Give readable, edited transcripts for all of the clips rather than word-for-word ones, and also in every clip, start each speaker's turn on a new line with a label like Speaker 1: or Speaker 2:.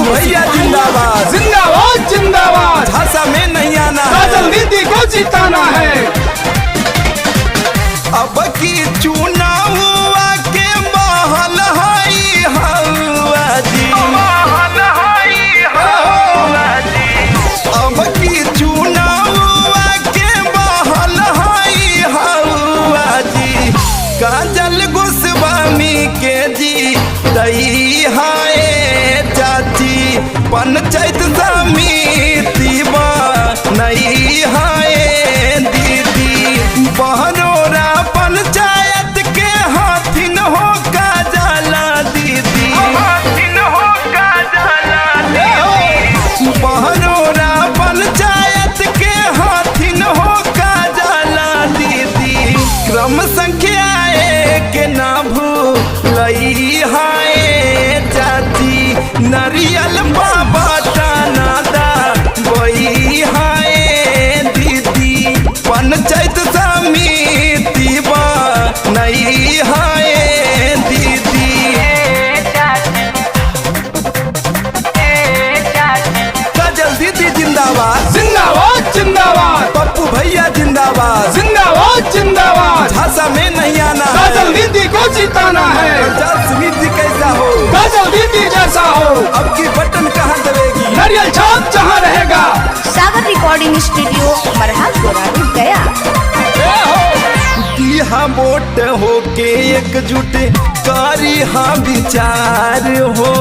Speaker 1: भैया जिंदाबाद
Speaker 2: जिंदाबाद जिंदाबाद।
Speaker 1: झांसा में नहीं आना है,
Speaker 2: काजल दीदी को जिताना है।
Speaker 1: अब की चुनाव के महल हाई हवा जी, अब की चुनाव के महल हाई हवा जी। काजल गोस्वामी के जी दई हाय चाची, पंचायत समिति नहीं हाय दीदी। बहनोरा पंचायत के हाथिन हो का जाला दीदी, हाथिन हो का जाला दीदी। बहनोरा पंचायत के हाथिन हो का जाला दीदी। क्रम संख्या के ना भूलई हाय चाची, नारियल बाबा टानादा वही हाय दीदी। पंचायत समिति नहीं हाय दीदी। काजल दीदी जिंदाबाद
Speaker 2: जिंदाबाद जिंदाबाद।
Speaker 1: पप्पू भैया जिंदाबाद
Speaker 2: जिंदाबाद जिंदाबाद।
Speaker 1: झांसा में नहीं आना है,
Speaker 2: काजल दीदी को जिताना है।
Speaker 1: पंचायत समिति कैसा हो,
Speaker 2: काजल दीदी जैसा हो।
Speaker 1: अब की बटन कहाँ दबेगी,
Speaker 2: नारियल छाप जहाँ रहेगा।
Speaker 3: सागर रिकॉर्डिंग स्टूडियो मरहा गोरानी गया।
Speaker 1: यहाँ वोट हो के एकजुट कारी हाँ विचार हो।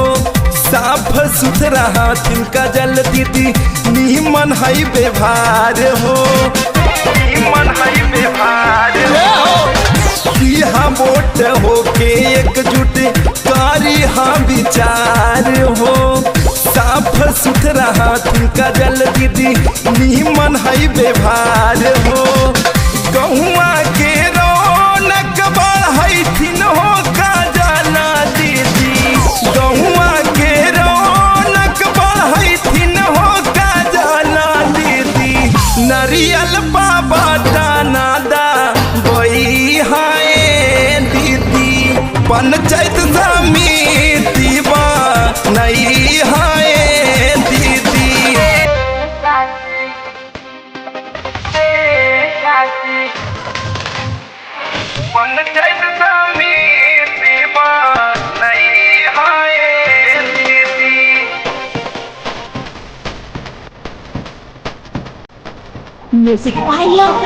Speaker 1: साफ सुथरा हाथिन काजल दीदी, नीमन है व्यवहार हो, नीमन है व्यवहार हो। यहाँ वोट हो के एकजुट कारी हाँ विचार हो। साफ सुथरा हाथिन काजल दीदी, नीमन है व्यवहार हो। गहुआ के रौनक बढ़ैथिन हो काजल दीदी, गहुआ के रौनक बढ़ैथिन हो काजल दीदी। नारियल बाबा दानादा वही हाय दीदी। पंचायत समिति नहीं हाय दीदी। पंचायत समिति नहीं हाय दीदी।
Speaker 4: Music pilot.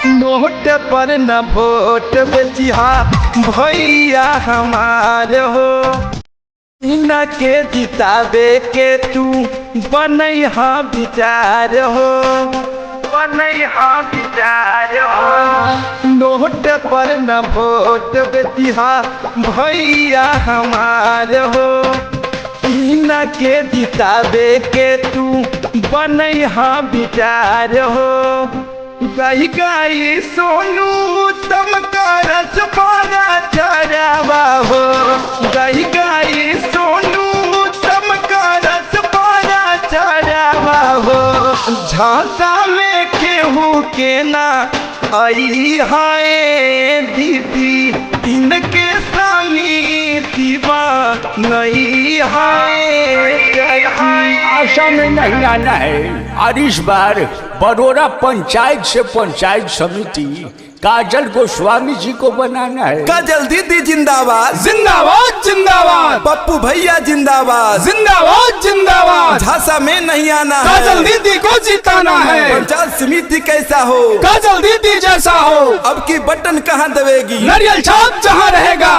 Speaker 1: नोट पर न वोट बेचिहा भैया हमारे हो। इनके जिताबे के तू बनैहा विचार हो, बनैहा विचार हो। नोट पर न वोट बेचिहा भैया हमारे हो। इनके जिताबे के तू बनैहा विचार हो। गाई गाई सोनू तम करस पारा चरावा हो। गाई गाई सोनू तम करस पारा चरावा हो। झांसा में केहू के ना आई हाय दीदी। इनके समिति नहीं हाय।
Speaker 2: आशा में नहीं आना है और इस बार बड़ोरा पंचायत से पंचायत समिति काजल गोस्वामी जी को बनाना है।
Speaker 1: काजल दीदी जिंदाबाद
Speaker 2: जिंदाबाद जिंदाबाद।
Speaker 1: पप्पू भैया जिंदाबाद
Speaker 2: जिंदाबाद जिंदाबाद।
Speaker 1: झांसा में नहीं आना है,
Speaker 2: काजल दीदी को जिताना है।
Speaker 1: पंचायत समिति कैसा हो,
Speaker 2: काजल दीदी जैसा हो।
Speaker 1: अब की बटन कहाँ दबेगी,
Speaker 2: नारियल छाप जहाँ रहेगा।